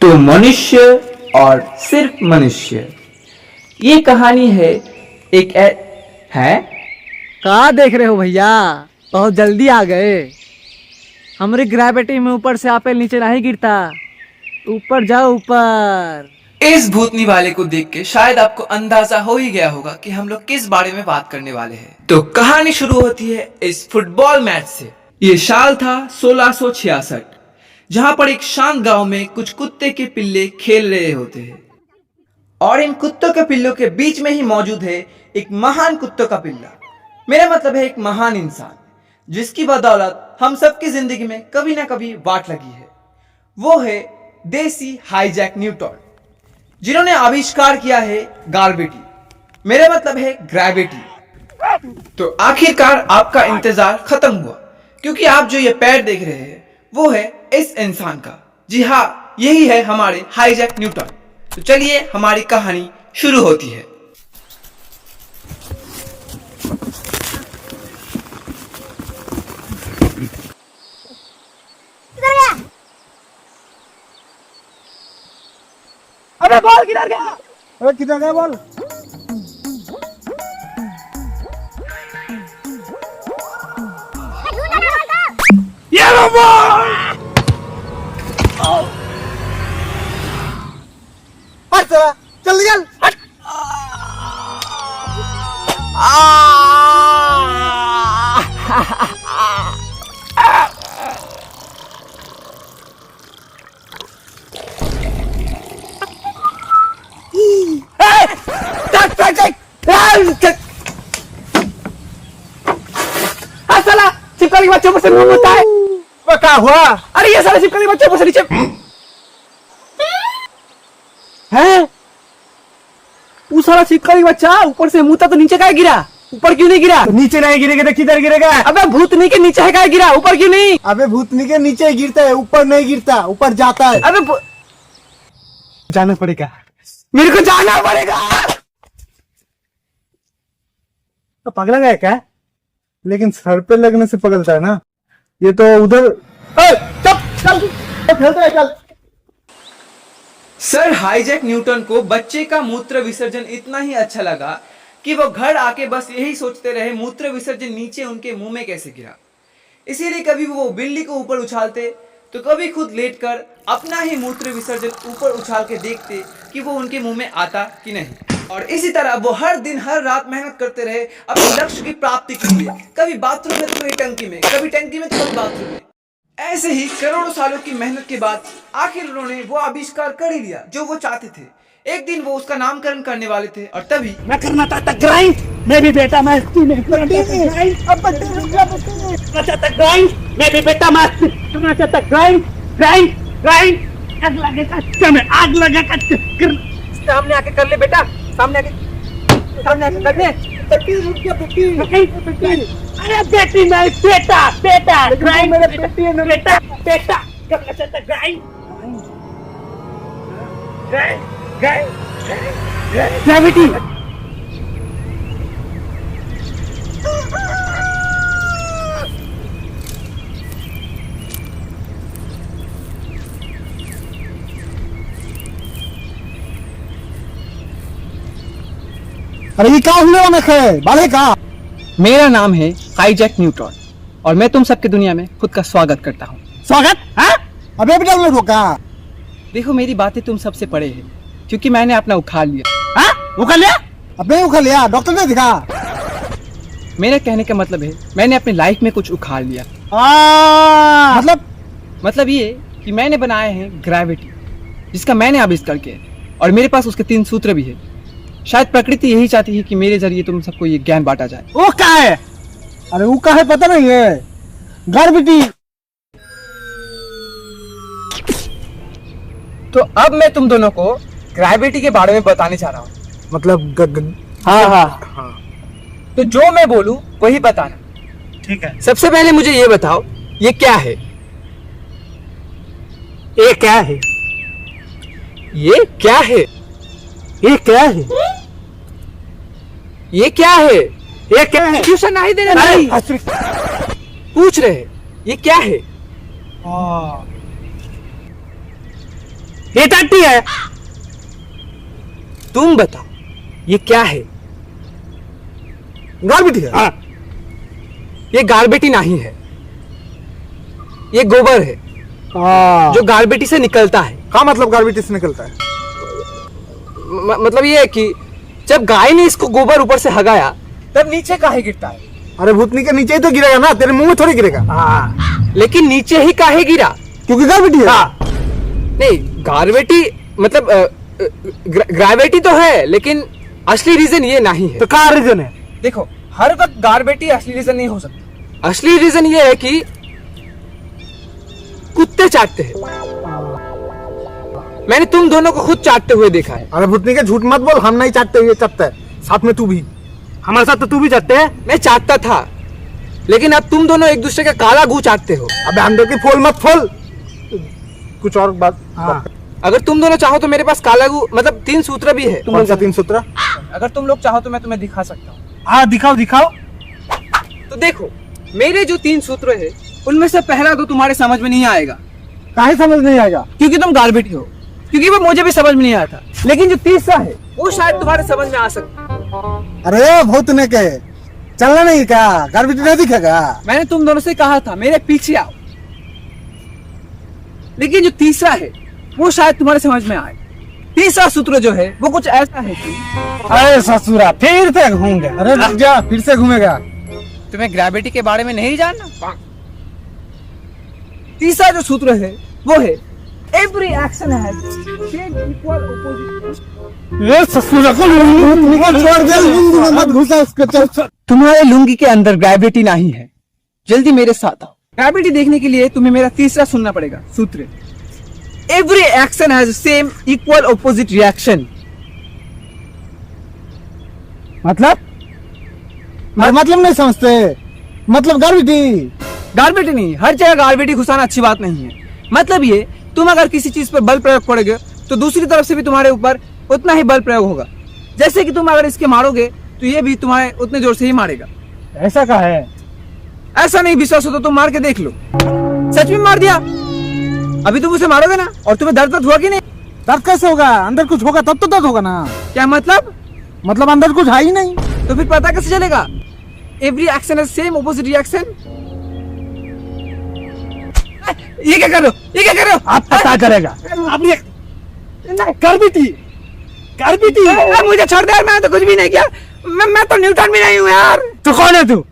तो मनुष्य और सिर्फ मनुष्य। ये कहानी है एक है। कहाँ देख रहे हो भैया, बहुत जल्दी आ गए। हमारी ग्रेविटी में ऊपर से आपेल नीचे नहीं गिरता, ऊपर जाओ ऊपर। इस भूतनी वाले को देख के शायद आपको अंदाजा हो ही गया होगा कि हम लोग किस बारे में बात करने वाले हैं। तो कहानी शुरू होती है इस फुटबॉल मैच से। ये साल था 1666, जहां पर एक शांत गांव में कुछ कुत्ते के पिल्ले खेल रहे होते हैं। और इन कुत्तों के पिल्लों के बीच में ही मौजूद है एक महान कुत्तों का पिल्ला। मेरा मतलब है एक महान इंसान, जिसकी बदौलत हम सबकी जिंदगी में कभी ना कभी वाट लगी है। वो है देसी हाईजैक न्यूटन, जिन्होंने आविष्कार किया है ग्रेविटी। मेरा मतलब है ग्रेविटी। तो आखिरकार आपका इंतजार खत्म हुआ, क्योंकि आप जो ये पैर देख रहे हैं वो है इस इंसान का। जी हाँ, यही है हमारे हाईजैक न्यूटन। तो चलिए हमारी कहानी शुरू होती है। अबे बॉल किधर गया? अरे किधर गया बॉल? ये लो बॉल। हट चला, जल्दी चल। हट। साला छिपकली बच्चों पर से मुंह होता है। क्या हुआ? अरे ये साला छिपकली बच्चों पर से नीचे है। वो साला छिपकली बच्चा ऊपर से मुंह तो नीचे का गिरा, ऊपर क्यों नहीं गिरा? तो नीचे नहीं गिरेगा तो किधर गिरेगा? अबे भूतनी के नीचे है का गिरा, ऊपर क्यों नहीं? अबे भूतनी के नीचे गिरता है, ऊपर नहीं गिरता, ऊपर जाता है। अबे जाना पड़ेगा, मेरे को जाना पड़ेगा। तो पगला गया क्या? लेकिन सर पे लगने से पगलता है ना। ये तो उधर चल चल खेलता है, चल। सर हाईजैक न्यूटन को बच्चे का मूत्र विसर्जन इतना ही अच्छा लगा कि वो घर आके बस यही सोचते रहे मूत्र विसर्जन नीचे उनके मुंह में कैसे गिरा। इसीलिए कभी वो बिल्ली को ऊपर उछालते तो कभी खुद लेटकर अपना ही मूत्र विसर्जन ऊपर उछाल के देखते कि वो उनके मुंह में आता कि नहीं। और इसी तरह वो हर दिन हर रात मेहनत करते रहे अपने लक्ष्य की प्राप्ति के लिए। कभी बाथरूम में तो कभी टंकी में, कभी टंकी में तो कभी बाथरूम में। ऐसे ही करोड़ों सालों की मेहनत के बाद आखिर उन्होंने वो आविष्कार कर ही लिया जो वो चाहते थे। एक दिन वो उसका नामकरण करने वाले थे, और तभी मैं करना चाहता ग्राइंड। मैं भी बेटा मैं करना चाहता ग्राइंड। मैं भी बेटा मैं करना चाहता ग्राइंड ग्राइंड ग्राइंड। आग लगे कच्चा में, आग लगा कच्चा। सामने आके कर ले बेटा, सामने आके कर ले। अरे बेटी नहीं, बेटा बेटा ग्राइंड। मेरे बेटा बेटा करना चाहता ग्राइंड ग्राइंड ग्राइंड ग्रेविटी। अरे ये क्या हुआ है? बाले का मेरा नाम है हाईजैक न्यूटन और मैं तुम सबकी दुनिया में खुद का स्वागत करता हूँ। स्वागत? अबे बेटा ने रोका। देखो मेरी बातें तुम सबसे परे है, क्योंकि मैंने अपना उखाड़ लिया। उखाड़ लिया? अबे उखाड़ लिया? डॉक्टर ने दिखा। मेरे कहने का मतलब है मैंने अपनी लाइफ में कुछ उखाड़ लिया। मतलब ये कि मैंने बनाया है ग्रेविटी, जिसका मैंने आविष्कार किया है, और मेरे पास उसके 3 सूत्र भी है। शायद प्रकृति यही चाहती है कि मेरे जरिए तुम सबको ये ज्ञान बांटा जाए। वो क्या है? अरे वो क्या है पता नहीं है? ग्रेविटी। तो अब मैं तुम दोनों को ग्रेविटी के बारे में बताने जा रहा हूँ। मतलब हाँ। तो जो मैं बोलूं वही बताना। ठीक है। सबसे पहले मुझे ये बताओ, ये क्या है? ये क्या है? ये क्या है? ये क्या है? ये क्या है? ये क्या है? ट्यूशन नहीं दे रहे भाई, पूछ रहे ये क्या है? ये टट्टी है। तुम बताओ ये क्या है? गाल बेटी है। हाँ, ये गाल बेटी नहीं है, ये गोबर है जो गाल बेटी से निकलता है। क्या मतलब गाल बेटी से निकलता है? मतलब ये है कि जब गाय ने इसको गोबर ऊपर से हगाया तब नीचे काहे गिरता है? अरे भूतनी के नीचे ही तो गिरेगा ना, तेरे मुंह में थोड़ी गिरेगा। हाँ, लेकिन नीचे ही काहे गिरा? क्योंकि गाल बेटी है। हाँ, नहीं, ग्रेविटी मतलब ग्रेविटी तो है, लेकिन असली रीजन ये नहीं है। तो क्या रीजन है? देखो, हर वक्त ग्रेविटी असली रीजन नहीं हो सकता। असली रीजन ये है कि कुत्ते चाटते हैं। मैंने तुम दोनों को खुद चाटते हुए देखा है। अरे भूतनी के झूठ मत बोल, हम नहीं चाटते, ये चाटता है, साथ में तू भी। हमारे साथ तो तू भी जाते है। मैं चाटता था, लेकिन अब तुम दोनों एक दूसरे का काला गू चाटते हो। अबे अंदर की फोल मत खोल, कुछ और बात। हाँ, अगर तुम दोनों चाहो तो मेरे पास काला गू मतलब 3 सूत्र भी है। कौन सा 3 सूत्र? अगर तुम लोग चाहो तो मैं तुम्हें दिखा सकता हूँ। हाँ, दिखाओ दिखाओ। तो देखो, मेरे जो 3 सूत्र है उनमें से पहला तो तुम्हारे समझ में नहीं आएगा, काहे समझ नहीं आएगा? क्योंकि तुम गाल बेटी हो, क्योंकि वो मुझे भी समझ में नहीं आया था। लेकिन जो तीसरा है वो शायद तुम्हारे समझ में आ सकता है। अरे भूतने के चलना नहीं क्या? गाल बेटी नहीं दिखेगा? मैंने तुम दोनों से कहा था मेरे पीछे आओ। लेकिन जो तीसरा है वो शायद तुम्हारे समझ में आए। तीसरा सूत्र जो है वो कुछ ऐसा है कि अरे ससुरा, फिर से घूम गया। अरे रुक जा, फिर से घूमेगा। तुम्हें ग्रेविटी के बारे में नहीं जानना। तीसरा जो सूत्र है वो है every action has same equal opposite. ये ससुरा को छोड़ दे, लुंगी में मत घुसा उसके। चल तुम्हारे लुंगी के अंदर ग्रेविटी नहीं है, जल्दी मेरे साथ आओ। ग्रेविटी देखने के लिए तुम्हें मेरा तीसरा सुनना पड़ेगा सूत्र। Every action has same equal opposite reaction. मतलब मतलब नहीं समझते, मतलब गाल बेटी। ग्रेविटी नहीं, हर जगह ग्रेविटी घुसाना अच्छी बात नहीं है। मतलब ये, तुम अगर किसी चीज पर बल प्रयोग करोगे तो दूसरी तरफ से भी तुम्हारे ऊपर उतना ही बल प्रयोग होगा। जैसे कि तुम अगर इसके मारोगे तो ये भी तुम्हारे उतने जोर से ही मारेगा। ऐसा का है? ऐसा नहीं विश्वास हो तो तुम मार के देख लो। सच में मार दिया। अभी तुम उसे मारोगे ना, और तुम्हें दर्द हुआ कि नहीं? दर्द कैसे होगा? अंदर कुछ होगा तब तो दर्द होगा ना। क्या मतलब? मतलब अंदर कुछ है ही नहीं। तो फिर पता कैसे चलेगा? Every action has same opposite reaction. ये क्या कर रहे हो? ये क्या कर रहे हो? आप पता करेगा। अपनी कर बेटी, कर बेटी। मुझे छोड़ दे यार, मैंने तो कुछ भी नहीं किया। मैं तो न्यूटन भी नहीं हूँ यार। तो कौन है तू?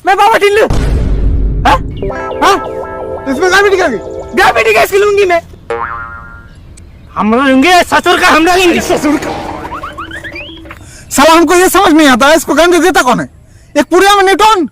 मैं बाबा टिल्लू। हाँ? इसमें गाल बेटी क्या गई? ग्रेविटी कैसे लूंगी मैं? हम लेंगे ससुर का, हम लेंगे ससुर का। साला हमको ये समझ नहीं आता है, इसको गंदे देता कौन है? एक पूरे में न्यूटन